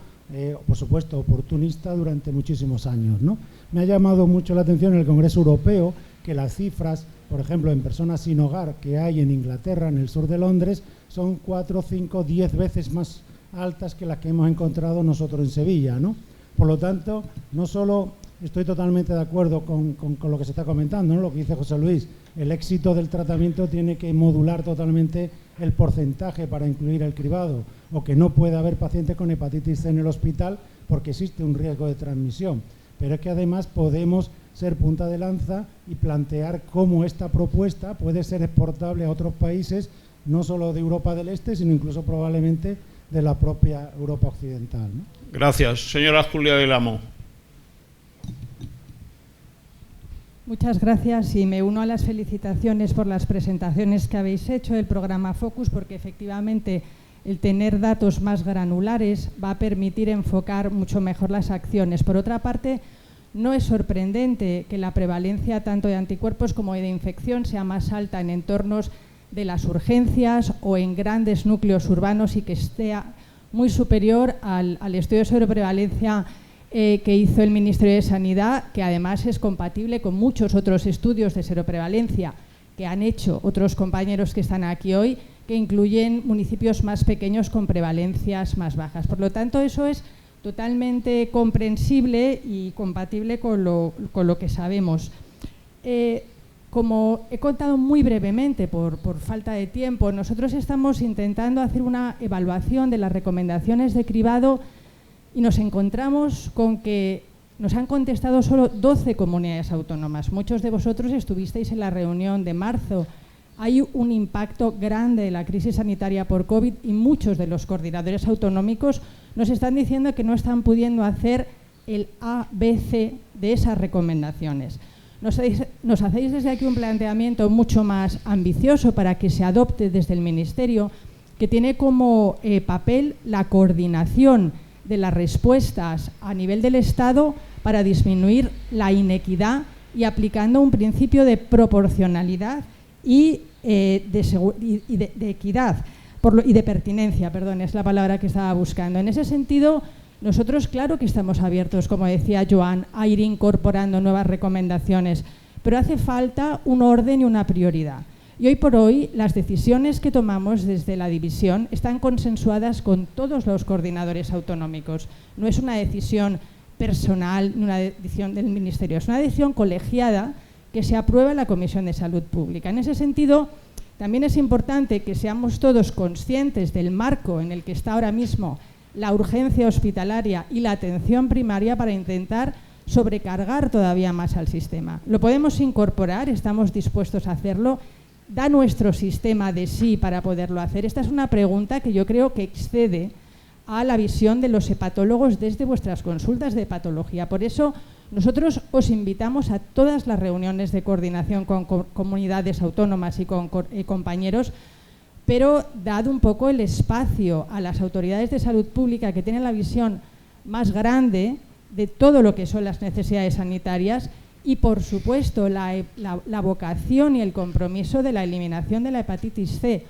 por supuesto, oportunista durante muchísimos años, ¿no? Me ha llamado mucho la atención en el Congreso Europeo que las cifras, por ejemplo, en personas sin hogar que hay en Inglaterra, en el sur de Londres, son 4, 5, 10 veces más altas que las que hemos encontrado nosotros en Sevilla, ¿no? Por lo tanto, no solo estoy totalmente de acuerdo con lo que se está comentando, ¿no? Lo que dice José Luis, el éxito del tratamiento tiene que modular totalmente el porcentaje para incluir el cribado, o que no puede haber pacientes con hepatitis C en el hospital porque existe un riesgo de transmisión. Pero es que además podemos ser punta de lanza y plantear cómo esta propuesta puede ser exportable a otros países, no solo de Europa del Este, sino incluso probablemente de la propia Europa occidental, ¿no? Gracias. Señora Julia del Amo. Muchas gracias y me uno a las felicitaciones por las presentaciones que habéis hecho del programa Focus, porque efectivamente el tener datos más granulares va a permitir enfocar mucho mejor las acciones. Por otra parte, no es sorprendente que la prevalencia tanto de anticuerpos como de infección sea más alta en entornos de las urgencias o en grandes núcleos urbanos y que esté muy superior al estudio sobre prevalencia que hizo el Ministerio de Sanidad, que además es compatible con muchos otros estudios de seroprevalencia que han hecho otros compañeros que están aquí hoy, que incluyen municipios más pequeños con prevalencias más bajas. Por lo tanto, eso es totalmente comprensible y compatible con lo que sabemos. Como he contado muy brevemente por falta de tiempo, nosotros estamos intentando hacer una evaluación de las recomendaciones de cribado y nos encontramos con que nos han contestado solo 12 comunidades autónomas. Muchos de vosotros estuvisteis en la reunión de marzo. Hay un impacto grande de la crisis sanitaria por COVID y muchos de los coordinadores autonómicos nos están diciendo que no están pudiendo hacer el ABC de esas recomendaciones. Nos hacéis desde aquí un planteamiento mucho más ambicioso para que se adopte desde el Ministerio, que tiene como papel la coordinación de las respuestas a nivel del Estado para disminuir la inequidad y aplicando un principio de proporcionalidad y de equidad y de pertinencia, perdón, es la palabra que estaba buscando. En ese sentido, nosotros claro que estamos abiertos, como decía Joan, a ir incorporando nuevas recomendaciones, pero hace falta un orden y una prioridad. Y hoy por hoy las decisiones que tomamos desde la división están consensuadas con todos los coordinadores autonómicos. No es una decisión personal, ni una decisión del Ministerio, es una decisión colegiada que se aprueba en la Comisión de Salud Pública. En ese sentido, también es importante que seamos todos conscientes del marco en el que está ahora mismo la urgencia hospitalaria y la atención primaria para intentar sobrecargar todavía más al sistema. Lo podemos incorporar, estamos dispuestos a hacerlo. ¿Da nuestro sistema de sí para poderlo hacer? Esta es una pregunta que yo creo que excede a la visión de los hepatólogos desde vuestras consultas de hepatología. Por eso nosotros os invitamos a todas las reuniones de coordinación con comunidades autónomas y con compañeros, pero dad un poco el espacio a las autoridades de salud pública que tienen la visión más grande de todo lo que son las necesidades sanitarias y, por supuesto, la vocación y el compromiso de la eliminación de la hepatitis C.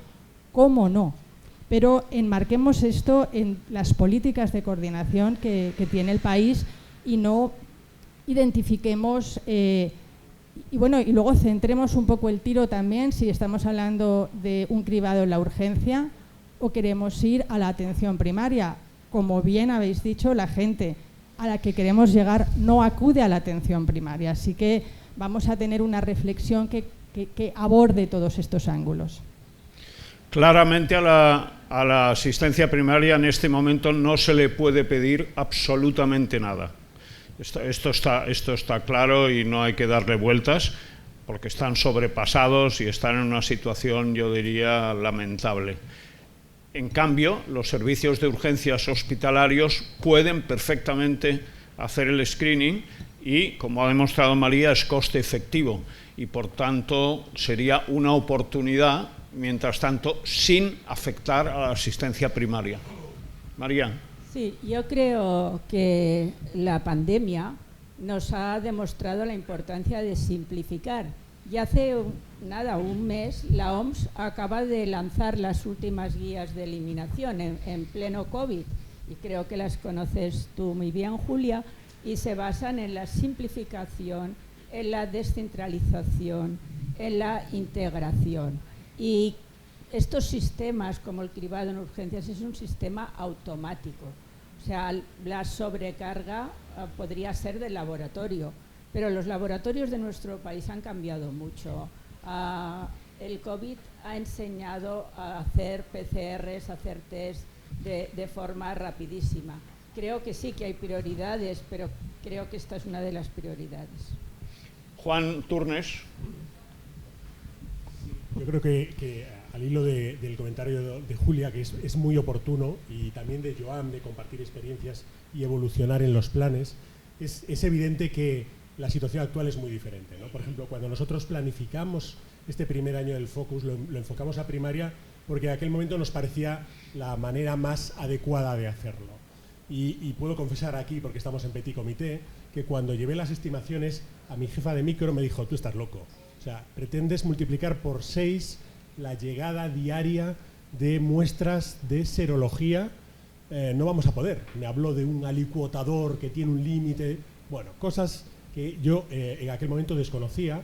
¿Cómo no? Pero enmarquemos esto en las políticas de coordinación que tiene el país y no identifiquemos y luego centremos un poco el tiro también si estamos hablando de un cribado en la urgencia o queremos ir a la atención primaria. como bien habéis dicho, la gente a la que queremos llegar no acude a la atención primaria. Así que vamos a tener una reflexión que aborde todos estos ángulos. Claramente a la asistencia primaria en este momento no se le puede pedir absolutamente nada. Esto está claro y no hay que darle vueltas, porque están sobrepasados y están en una situación, yo diría, lamentable. En cambio, los servicios de urgencias hospitalarios pueden perfectamente hacer el screening y, como ha demostrado María, es coste efectivo y, por tanto, sería una oportunidad, mientras tanto, sin afectar a la asistencia primaria. María. Sí, yo creo que la pandemia nos ha demostrado la importancia de simplificar. Y hace un mes la OMS acaba de lanzar las últimas guías de eliminación en pleno COVID, y creo que las conoces tú muy bien, Julia, y se basan en la simplificación, en la descentralización, en la integración. Y estos sistemas, como el cribado en urgencias, es un sistema automático. O sea, la sobrecarga podría ser del laboratorio, pero los laboratorios de nuestro país han cambiado mucho. El COVID ha enseñado a hacer PCRs, a hacer test de forma rapidísima. Creo que sí que hay prioridades, pero creo que esta es una de las prioridades. Juan Turnes. Yo creo que al hilo del comentario de Julia, que es muy oportuno, y también de Joan, de compartir experiencias y evolucionar en los planes, es evidente que la situación actual es muy diferente, ¿no? Por ejemplo, cuando nosotros planificamos este primer año del Focus, lo enfocamos a primaria porque en aquel momento nos parecía la manera más adecuada de hacerlo. Y puedo confesar aquí, porque estamos en petit comité, que cuando llevé las estimaciones, a mi jefa de micro me dijo: tú estás loco. O sea, pretendes multiplicar por 6 la llegada diaria de muestras de serología, no vamos a poder. Me habló de un alicuotador que tiene un límite, bueno, cosas que yo en aquel momento desconocía,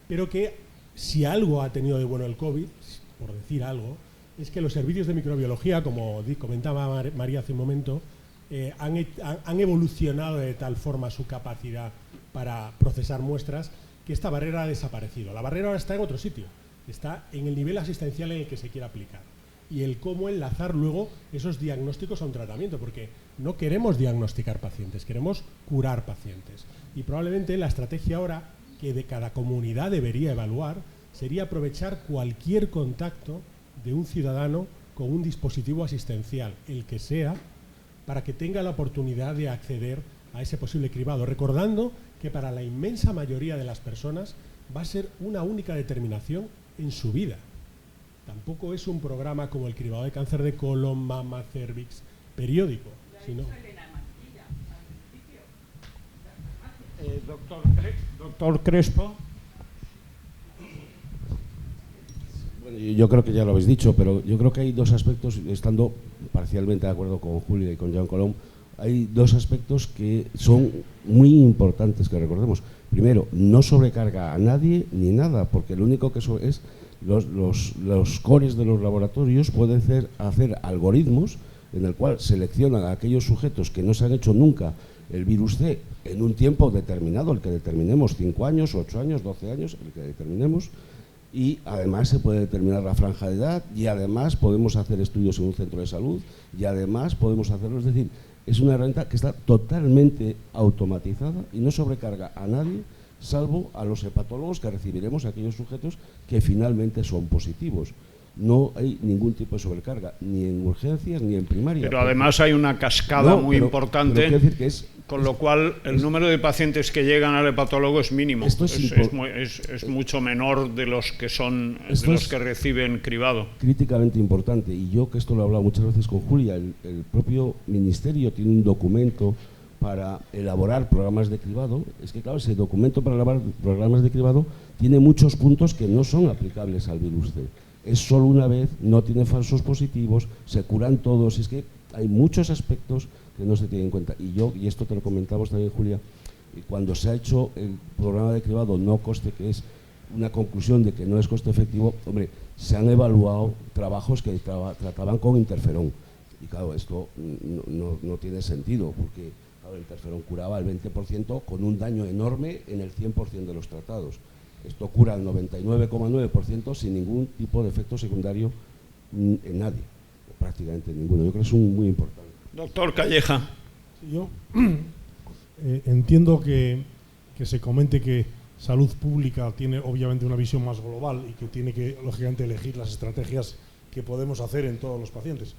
pero que si algo ha tenido de bueno el COVID, por decir algo, es que los servicios de microbiología, como comentaba María hace un momento, han evolucionado de tal forma su capacidad para procesar muestras que esta barrera ha desaparecido. La barrera ahora está en otro sitio, está en el nivel asistencial en el que se quiere aplicar y el cómo enlazar luego esos diagnósticos a un tratamiento, porque no queremos diagnosticar pacientes, queremos curar pacientes. Y probablemente la estrategia ahora que de cada comunidad debería evaluar sería aprovechar cualquier contacto de un ciudadano con un dispositivo asistencial, el que sea, para que tenga la oportunidad de acceder a ese posible cribado, recordando que para la inmensa mayoría de las personas va a ser una única determinación en su vida. Tampoco es un programa como el cribado de cáncer de colon, mama, cervix, periódico, sino... Doctor Crespo. Bueno, yo creo que ya lo habéis dicho, pero yo creo que hay dos aspectos, estando parcialmente de acuerdo con Julia y con Joan Colom, hay dos aspectos que son muy importantes que recordemos. Primero, no sobrecarga a nadie ni nada, porque lo único que eso es los cores de los laboratorios pueden hacer algoritmos en el cual seleccionan a aquellos sujetos que no se han hecho nunca el virus C en un tiempo determinado, el que determinemos, 5 años, 8 años, 12 años, el que determinemos, y además se puede determinar la franja de edad, y además podemos hacer estudios en un centro de salud, y además podemos hacerlo, es decir, es una herramienta que está totalmente automatizada y no sobrecarga a nadie, salvo a los hepatólogos que recibiremos a aquellos sujetos que finalmente son positivos. No hay ningún tipo de sobrecarga, ni en urgencias ni en primaria. Pero además hay una cascada muy importante, pero quiero decir que con lo cual el número de pacientes que llegan al hepatólogo es mínimo, es mucho menor de los que son de los que reciben cribado. Críticamente importante, y yo que esto lo he hablado muchas veces con Julia, el propio ministerio tiene un documento para elaborar programas de cribado. Es que claro, ese documento para elaborar programas de cribado tiene muchos puntos que no son aplicables al virus C. Es solo una vez, no tiene falsos positivos, se curan todos. Es que hay muchos aspectos que no se tienen en cuenta. Y esto te lo comentamos también, Julia, cuando se ha hecho el programa de cribado no coste, que es una conclusión de que no es coste efectivo, hombre, se han evaluado trabajos que trataban con interferón. Y claro, esto no tiene sentido, porque claro, el interferón curaba el 20% con un daño enorme en el 100% de los tratados. Esto cura el 99,9% sin ningún tipo de efecto secundario en nadie, prácticamente ninguno. Yo creo que es muy importante. Doctor Calleja. Yo entiendo que se comente que salud pública tiene obviamente una visión más global y que tiene que, lógicamente, elegir las estrategias que podemos hacer en todos los pacientes.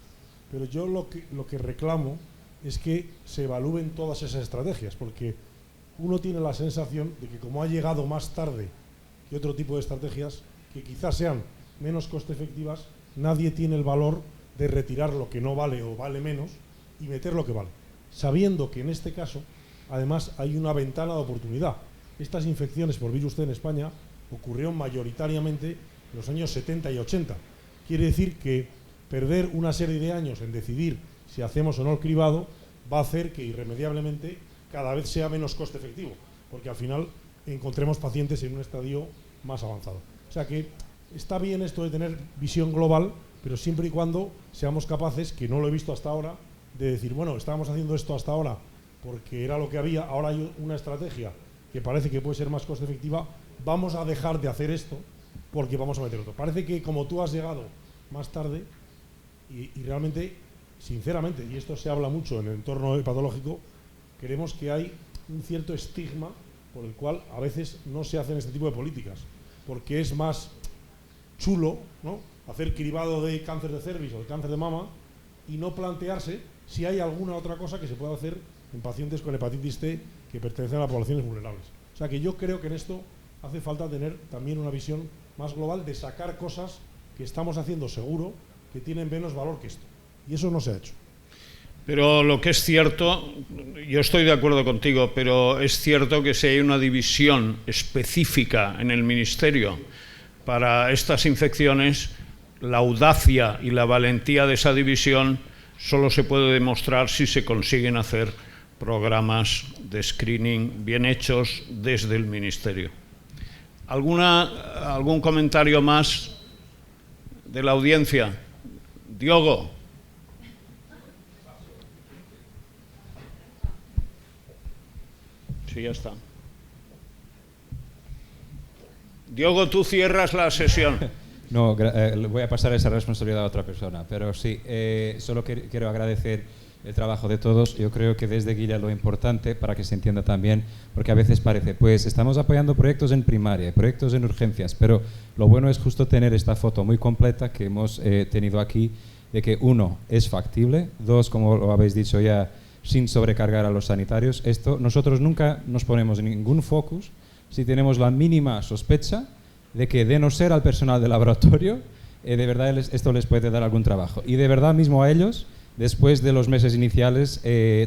Pero yo lo que reclamo es que se evalúen todas esas estrategias, porque uno tiene la sensación de que como ha llegado más tarde que otro tipo de estrategias, que quizás sean menos coste efectivas, nadie tiene el valor de retirar lo que no vale o vale menos y meter lo que vale, sabiendo que en este caso, además, hay una ventana de oportunidad. Estas infecciones por virus C en España ocurrieron mayoritariamente en los años 70 y 80. Quiere decir que perder una serie de años en decidir si hacemos o no el cribado va a hacer que irremediablemente cada vez sea menos coste efectivo, porque al final encontremos pacientes en un estadio más avanzado. O sea que está bien esto de tener visión global, pero siempre y cuando seamos capaces, que no lo he visto hasta ahora, de decir, bueno, estábamos haciendo esto hasta ahora porque era lo que había, ahora hay una estrategia que parece que puede ser más coste efectiva, vamos a dejar de hacer esto porque vamos a meter otro. Parece que como tú has llegado más tarde y realmente, sinceramente, y esto se habla mucho en el entorno patológico, creemos que hay un cierto estigma por el cual a veces no se hacen este tipo de políticas, porque es más chulo, ¿no?, hacer cribado de cáncer de cervix o de cáncer de mama y no plantearse si hay alguna otra cosa que se pueda hacer en pacientes con hepatitis C que pertenecen a las poblaciones vulnerables. O sea que yo creo que en esto hace falta tener también una visión más global de sacar cosas que estamos haciendo seguro que tienen menos valor que esto. Y eso no se ha hecho. Pero lo que es cierto, yo estoy de acuerdo contigo, pero es cierto que si hay una división específica en el Ministerio para estas infecciones, la audacia y la valentía de esa división solo se puede demostrar si se consiguen hacer programas de screening bien hechos desde el Ministerio. ¿Algún comentario más de la audiencia? Diogo. Sí, ya está. Diogo, tú cierras la sesión. No, voy a pasar esa responsabilidad a otra persona, pero sí, solo quiero agradecer el trabajo de todos. Yo creo que desde Guilla lo importante, para que se entienda también, porque a veces parece, pues estamos apoyando proyectos en primaria, proyectos en urgencias, pero lo bueno es justo tener esta foto muy completa que hemos tenido aquí, de que uno, es factible, dos, como lo habéis dicho ya, sin sobrecargar a los sanitarios. Esto, nosotros nunca nos ponemos en ningún focus si tenemos la mínima sospecha de que, de no ser al personal del laboratorio, de verdad esto les puede dar algún trabajo. Y de verdad mismo a ellos, después de los meses iniciales,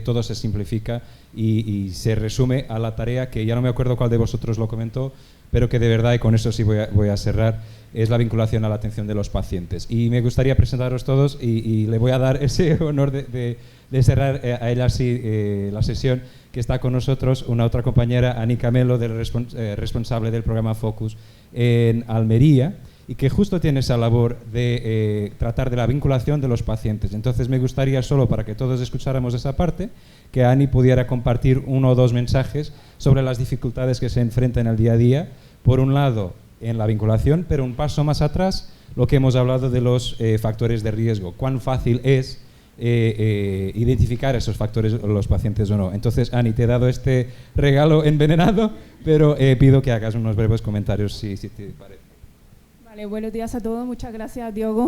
todo se simplifica y se resume a la tarea que ya no me acuerdo cuál de vosotros lo comentó, pero que de verdad, y con eso sí voy a cerrar, es la vinculación a la atención de los pacientes. Y me gustaría presentaros todos y le voy a dar ese honor de cerrar a ella sí la sesión, que está con nosotros una otra compañera, Ani Camelo, responsable del programa Focus en Almería, y que justo tiene esa labor de tratar de la vinculación de los pacientes. Entonces me gustaría, solo para que todos escucháramos esa parte, que Ani pudiera compartir uno o dos mensajes sobre las dificultades que se enfrentan en el día a día, por un lado en la vinculación, pero un paso más atrás, lo que hemos hablado de los factores de riesgo, cuán fácil es identificar esos factores los pacientes o no. Entonces, Ani, te he dado este regalo envenenado, pero pido que hagas unos breves comentarios, si te parece. Vale, buenos días a todos, muchas gracias, Diogo.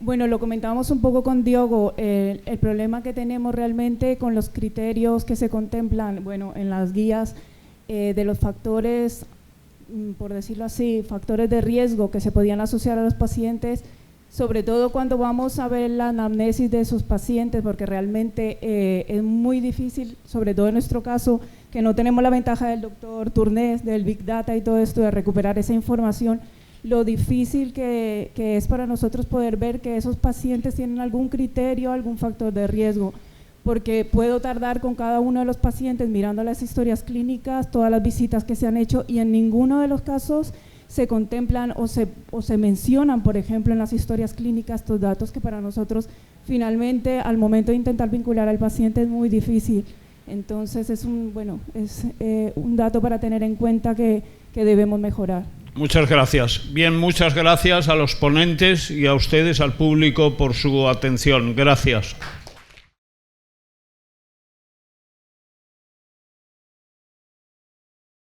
Bueno, lo comentábamos un poco con Diogo, el problema que tenemos realmente con los criterios que se contemplan, bueno, en las guías de los factores, por decirlo así, factores de riesgo que se podían asociar a los pacientes, sobre todo cuando vamos a ver la anamnesis de esos pacientes, porque realmente es muy difícil, sobre todo en nuestro caso, que no tenemos la ventaja del doctor Turnés, del Big Data y todo esto, de recuperar esa información, lo difícil que es para nosotros poder ver que esos pacientes tienen algún criterio, algún factor de riesgo, porque puedo tardar con cada uno de los pacientes mirando las historias clínicas, todas las visitas que se han hecho, y en ninguno de los casos se contemplan o se mencionan, por ejemplo, en las historias clínicas estos datos que para nosotros finalmente al momento de intentar vincular al paciente es muy difícil. Entonces es un dato para tener en cuenta que debemos mejorar. Muchas gracias. Bien, muchas gracias a los ponentes y a ustedes, al público, por su atención. Gracias.